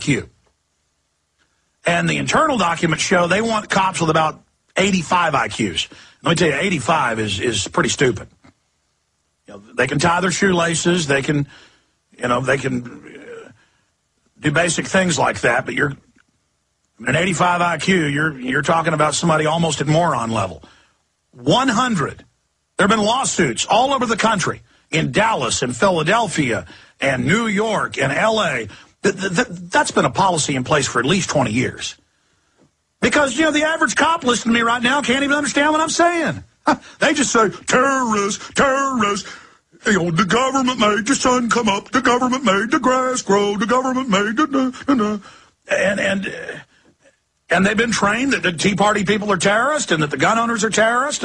IQ. And the internal documents show they want cops with about 85 IQs. Let me tell you, 85 is pretty stupid. They can tie their shoelaces. They can do basic things like that. But an 85 IQ, you're talking about somebody almost at moron level. 100. There have been lawsuits all over the country, in Dallas and Philadelphia and New York and L.A. That's been a policy in place for at least 20 years. Because, the average cop listening to me right now can't even understand what I'm saying. They just say, terrorists. The government made the sun come up. The government made the grass grow. The government made the... And they've been trained that the Tea Party people are terrorists and that the gun owners are terrorists.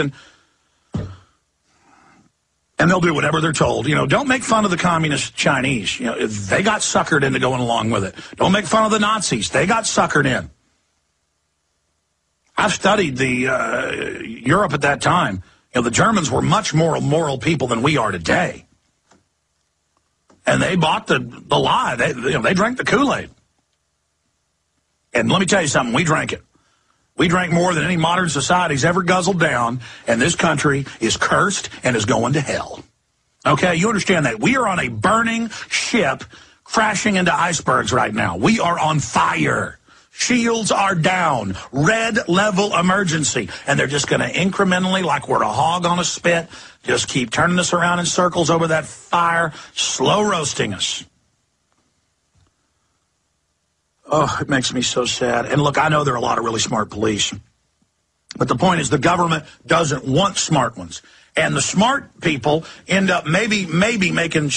And they'll do whatever they're told. Don't make fun of the communist Chinese. They got suckered into going along with it. Don't make fun of the Nazis. They got suckered in. I've studied the Europe at that time. The Germans were much more moral people than we are today. And they bought the lie. They drank the Kool-Aid. And let me tell you something, we drank it. We drank more than any modern society's ever guzzled down, and this country is cursed and is going to hell. Okay, you understand that. We are on a burning ship crashing into icebergs right now. We are on fire. Shields are down. Red level emergency. And they're just going to incrementally, like we're a hog on a spit, just keep turning us around in circles over that fire, slow roasting us. Oh, it makes me so sad. And look, I know there are a lot of really smart police. But the point is the government doesn't want smart ones. And the smart people end up maybe making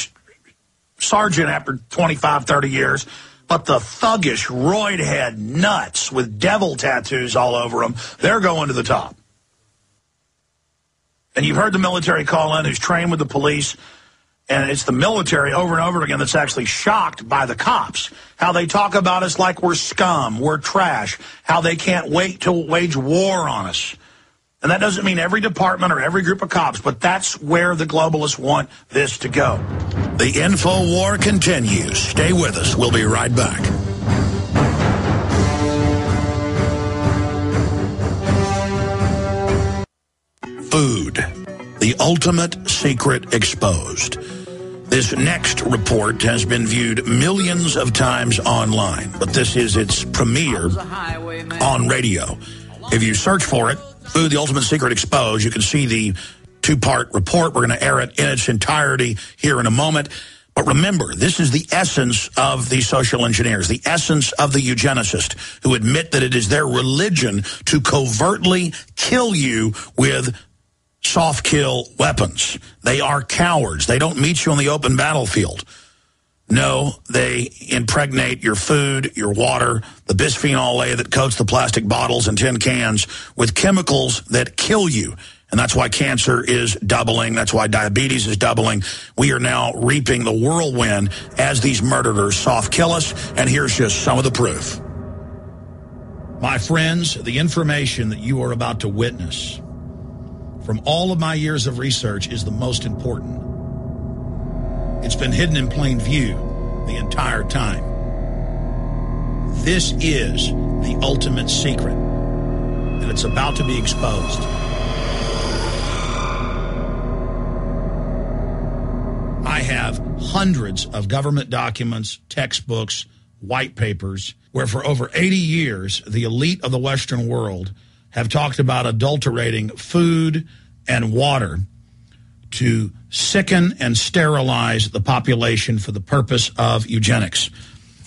sergeant after 25, 30 years. But the thuggish, roid-head nuts with devil tattoos all over them, they're going to the top. And you've heard the military call in who's trained with the police, and it's the military over and over again that's actually shocked by the cops. How they talk about us like we're scum, we're trash, how they can't wait to wage war on us. And that doesn't mean every department or every group of cops, but that's where the globalists want this to go. The info war continues. Stay with us. We'll be right back. Food, the ultimate secret exposed. This next report has been viewed millions of times online, but this is its premiere on radio. If you search for it, Food, the Ultimate Secret Exposed, you can see the two-part report. We're going to air it in its entirety here in a moment. But remember, this is the essence of the social engineers, the essence of the eugenicists who admit that it is their religion to covertly kill you with soft kill weapons. They are cowards. They don't meet you on the open battlefield. No, they impregnate your food, your water, the bisphenol A that coats the plastic bottles and tin cans with chemicals that kill you. And that's why cancer is doubling. That's why diabetes is doubling. We are now reaping the whirlwind as these murderers soft kill us. And here's just some of the proof. My friends, the information that you are about to witness from all of my years of research is the most important. It's been hidden in plain view the entire time. This is the ultimate secret, and it's about to be exposed. I have hundreds of government documents, textbooks, white papers, where for over 80 years, the elite of the Western world have talked about adulterating food and water to sicken and sterilize the population for the purpose of eugenics.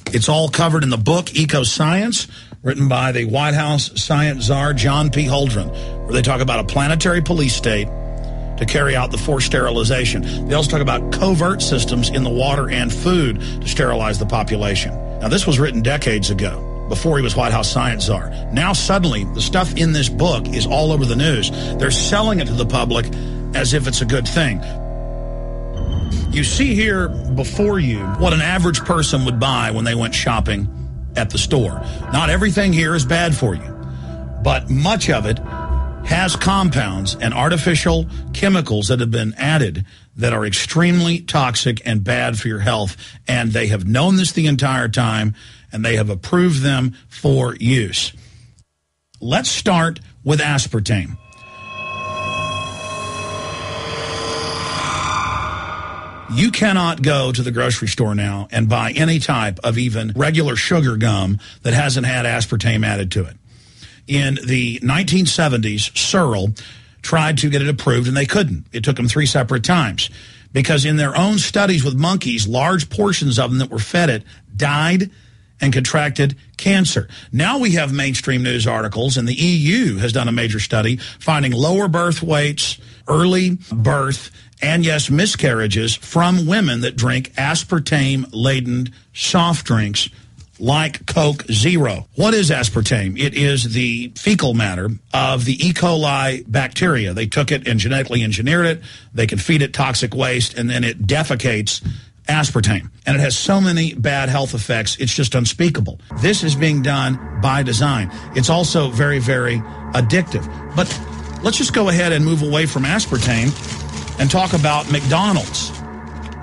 It's all covered in the book Eco Science, written by the White House science czar John P. Holdren, where they talk about a planetary police state to carry out the forced sterilization. They also talk about covert systems in the water and food to sterilize the population. Now, this was written decades ago, before he was White House science czar. Now, suddenly, the stuff in this book is all over the news. They're selling it to the public as if it's a good thing. You see here before you what an average person would buy when they went shopping at the store. Not everything here is bad for you, but much of it has compounds and artificial chemicals that have been added that are extremely toxic and bad for your health. And they have known this the entire time, and they have approved them for use. Let's start with aspartame. You cannot go to the grocery store now and buy any type of even regular sugar gum that hasn't had aspartame added to it. In the 1970s, Searle tried to get it approved, and they couldn't. It took them 3 separate times because in their own studies with monkeys, large portions of them that were fed it died and contracted cancer. Now we have mainstream news articles, and the EU has done a major study finding lower birth weights, early birth, and yes, miscarriages from women that drink aspartame-laden soft drinks like Coke Zero. What is aspartame? It is the fecal matter of the E. coli bacteria. They took it and genetically engineered it. They can feed it toxic waste, and then it defecates aspartame. And it has so many bad health effects, it's just unspeakable. This is being done by design. It's also very, very addictive. But let's just go ahead and move away from aspartame and talk about McDonald's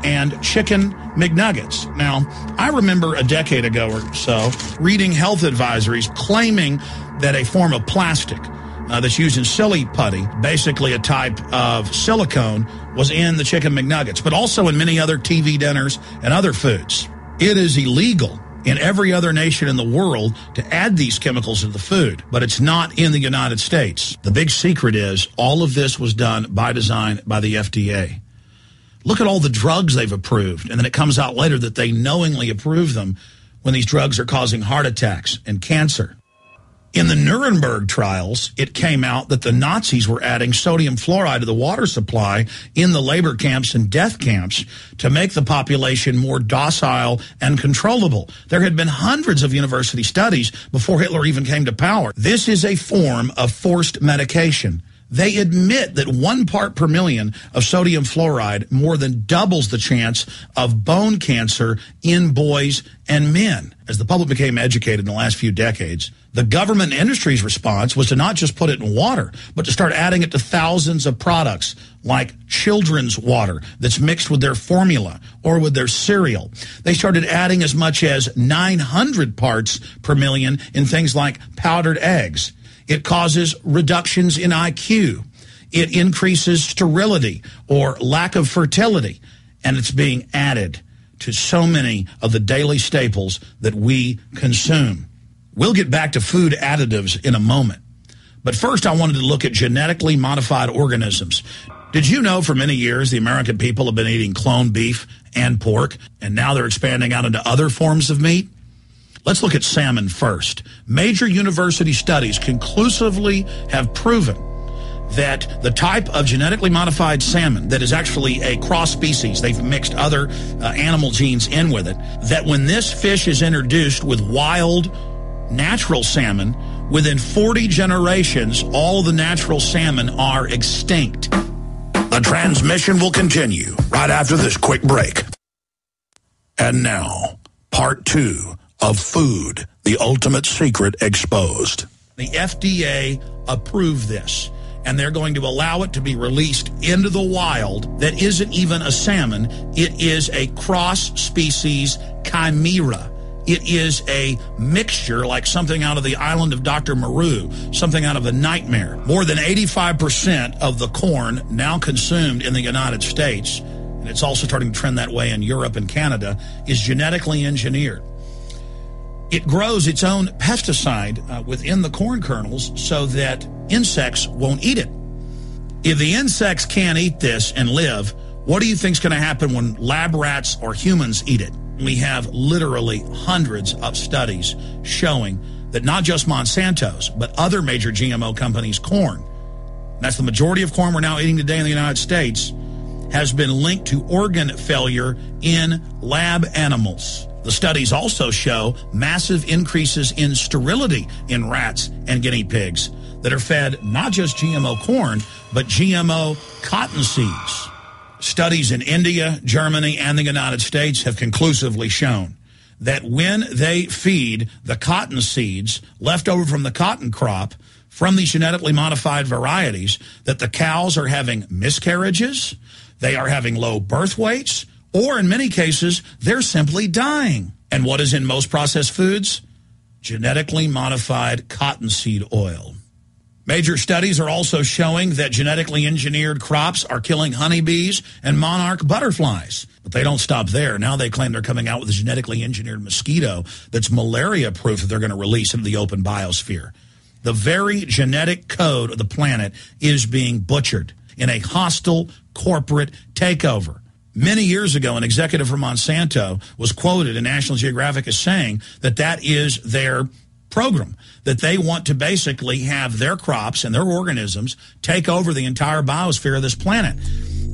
and chicken McNuggets. Now, I remember a decade ago or so reading health advisories claiming that a form of plastic that's used in silly putty, basically a type of silicone, was in the chicken McNuggets, but also in many other TV dinners and other foods. It is illegal in every other nation in the world to add these chemicals to the food, but it's not in the United States. The big secret is all of this was done by design by the FDA. Look at all the drugs they've approved, and then it comes out later that they knowingly approve them when these drugs are causing heart attacks and cancer. In the Nuremberg trials, it came out that the Nazis were adding sodium fluoride to the water supply in the labor camps and death camps to make the population more docile and controllable. There had been hundreds of university studies before Hitler even came to power. This is a form of forced medication. They admit that 1 part per million of sodium fluoride more than doubles the chance of bone cancer in boys and men. As the public became educated in the last few decades, the government and industry's response was to not just put it in water, but to start adding it to thousands of products like children's water that's mixed with their formula or with their cereal. They started adding as much as 900 parts per million in things like powdered eggs. It causes reductions in IQ. It increases sterility or lack of fertility. And it's being added to so many of the daily staples that we consume. We'll get back to food additives in a moment. But first, I wanted to look at genetically modified organisms. Did you know for many years the American people have been eating cloned beef and pork, and now they're expanding out into other forms of meat? Let's look at salmon first. Major university studies conclusively have proven that the type of genetically modified salmon that is actually a cross species, they've mixed other animal genes in with it, that when this fish is introduced with wild, natural salmon, within 40 generations, all the natural salmon are extinct. The transmission will continue right after this quick break. And now, part 2 of Food, the Ultimate Secret Exposed. The FDA approved this, and they're going to allow it to be released into the wild that isn't even a salmon. It is a cross-species chimera. It is a mixture like something out of the island of Dr. Moreau, something out of a nightmare. More than 85% of the corn now consumed in the United States, and it's also starting to trend that way in Europe and Canada, is genetically engineered. It grows its own pesticide within the corn kernels so that insects won't eat it. If the insects can't eat this and live, what do you think is going to happen when lab rats or humans eat it? We have literally hundreds of studies showing that not just Monsanto's, but other major GMO companies' corn, that's the majority of corn we're now eating today in the United States, has been linked to organ failure in lab animals. The studies also show massive increases in sterility in rats and guinea pigs that are fed not just GMO corn, but GMO cotton seeds. Studies in India, Germany, and the United States have conclusively shown that when they feed the cotton seeds left over from the cotton crop from these genetically modified varieties, that the cows are having miscarriages, they are having low birth weights, or in many cases, they're simply dying. And what is in most processed foods? Genetically modified cottonseed oil. Major studies are also showing that genetically engineered crops are killing honeybees and monarch butterflies. But they don't stop there. Now they claim they're coming out with a genetically engineered mosquito that's malaria-proof that they're going to release into the open biosphere. The very genetic code of the planet is being butchered in a hostile corporate takeover. Many years ago, an executive from Monsanto was quoted in National Geographic as saying that that is their program, that they want to basically have their crops and their organisms take over the entire biosphere of this planet.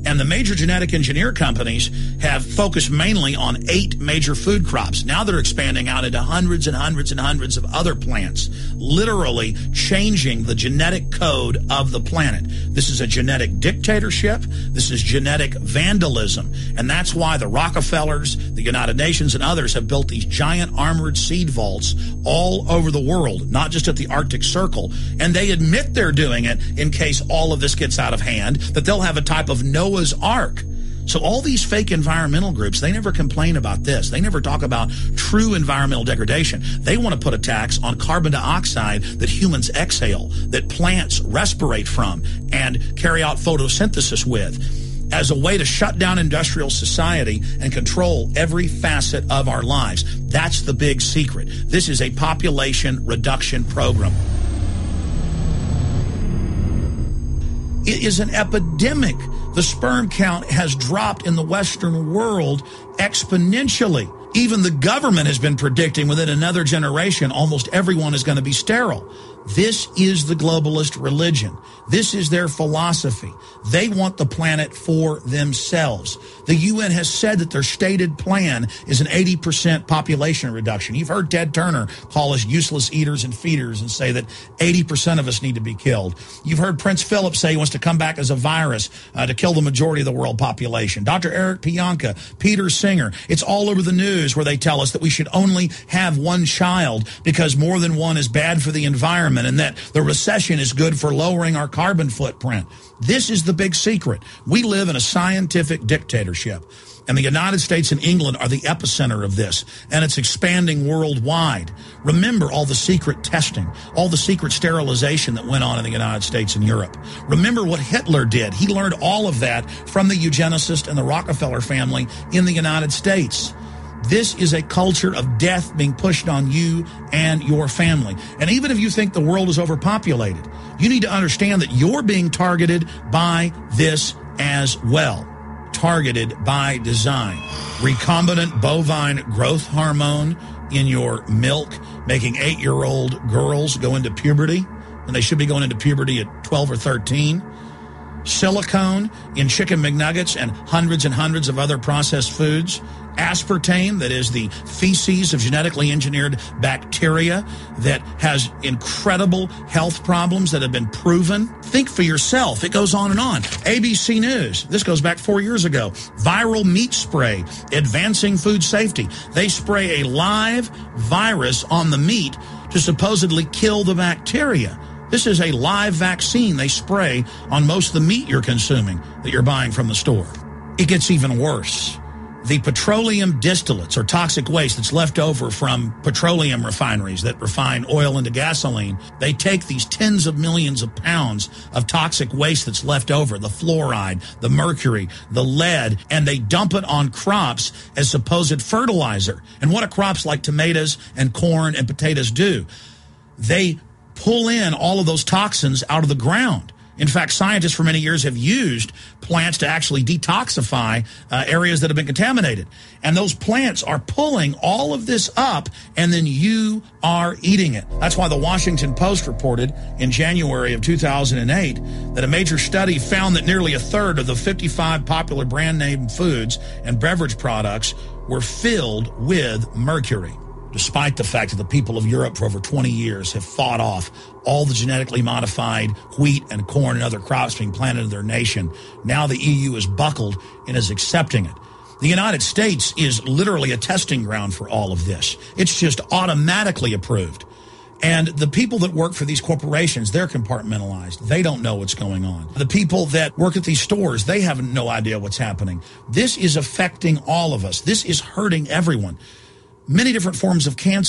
And the major genetic engineer companies have focused mainly on 8 major food crops. Now they're expanding out into hundreds and hundreds and hundreds of other plants, literally changing the genetic code of the planet. This is a genetic dictatorship. This is genetic vandalism. And that's why the Rockefellers, the United Nations, and others have built these giant armored seed vaults all over the world, not just at the Arctic Circle. And they admit they're doing it in case all of this gets out of hand, that they'll have a type of Noah's Ark. So all these fake environmental groups, they never complain about this. They never talk about true environmental degradation. They want to put a tax on carbon dioxide that humans exhale, that plants respirate from and carry out photosynthesis with, as a way to shut down industrial society and control every facet of our lives. That's the big secret. This is a population reduction program. It is an epidemic. The sperm count has dropped in the Western world exponentially. Even the government has been predicting within another generation, almost everyone is going to be sterile. This is the globalist religion. This is their philosophy. They want the planet for themselves. The UN has said that their stated plan is an 80% population reduction. You've heard Ted Turner call us useless eaters and feeders and say that 80% of us need to be killed. You've heard Prince Philip say he wants to come back as a virus to kill the majority of the world population. Dr. Eric Pianka, Peter Singer, it's all over the news where they tell us that we should only have one child because more than one is bad for the environment, and that the recession is good for lowering our carbon footprint. This is the big secret. We live in a scientific dictatorship, and the United States and England are the epicenter of this, and it's expanding worldwide. Remember all the secret testing, all the secret sterilization that went on in the United States and Europe. Remember what Hitler did. He learned all of that from the eugenicist and the Rockefeller family in the United States. This is a culture of death being pushed on you and your family. And even if you think the world is overpopulated, you need to understand that you're being targeted by this as well. Targeted by design. Recombinant bovine growth hormone in your milk, making 8-year-old girls go into puberty when they should be going into puberty at 12 or 13. Silicone in chicken McNuggets and hundreds of other processed foods. Aspartame, that is the feces of genetically engineered bacteria that has incredible health problems that have been proven. Think for yourself. It goes on and on. ABC News, this goes back 4 years ago. Viral meat spray, advancing food safety. They spray a live virus on the meat to supposedly kill the bacteria. This is a live vaccine they spray on most of the meat you're consuming that you're buying from the store. It gets even worse. The petroleum distillates, or toxic waste that's left over from petroleum refineries that refine oil into gasoline, they take these tens of millions of pounds of toxic waste that's left over, the fluoride, the mercury, the lead, and they dump it on crops as supposed fertilizer. And what do crops like tomatoes and corn and potatoes do? They pull in all of those toxins out of the ground. In fact, scientists for many years have used plants to actually detoxify areas that have been contaminated. And those plants are pulling all of this up, and then you are eating it. That's why the Washington Post reported in January of 2008 that a major study found that nearly a third of the 55 popular brand name foods and beverage products were filled with mercury. Despite the fact that the people of Europe for over 20 years have fought off all the genetically modified wheat and corn and other crops being planted in their nation, now the EU is buckled and is accepting it. The United States is literally a testing ground for all of this. It's just automatically approved. And the people that work for these corporations, they're compartmentalized. They don't know what's going on. The people that work at these stores, they have no idea what's happening. This is affecting all of us. This is hurting everyone. many different forms of cancer.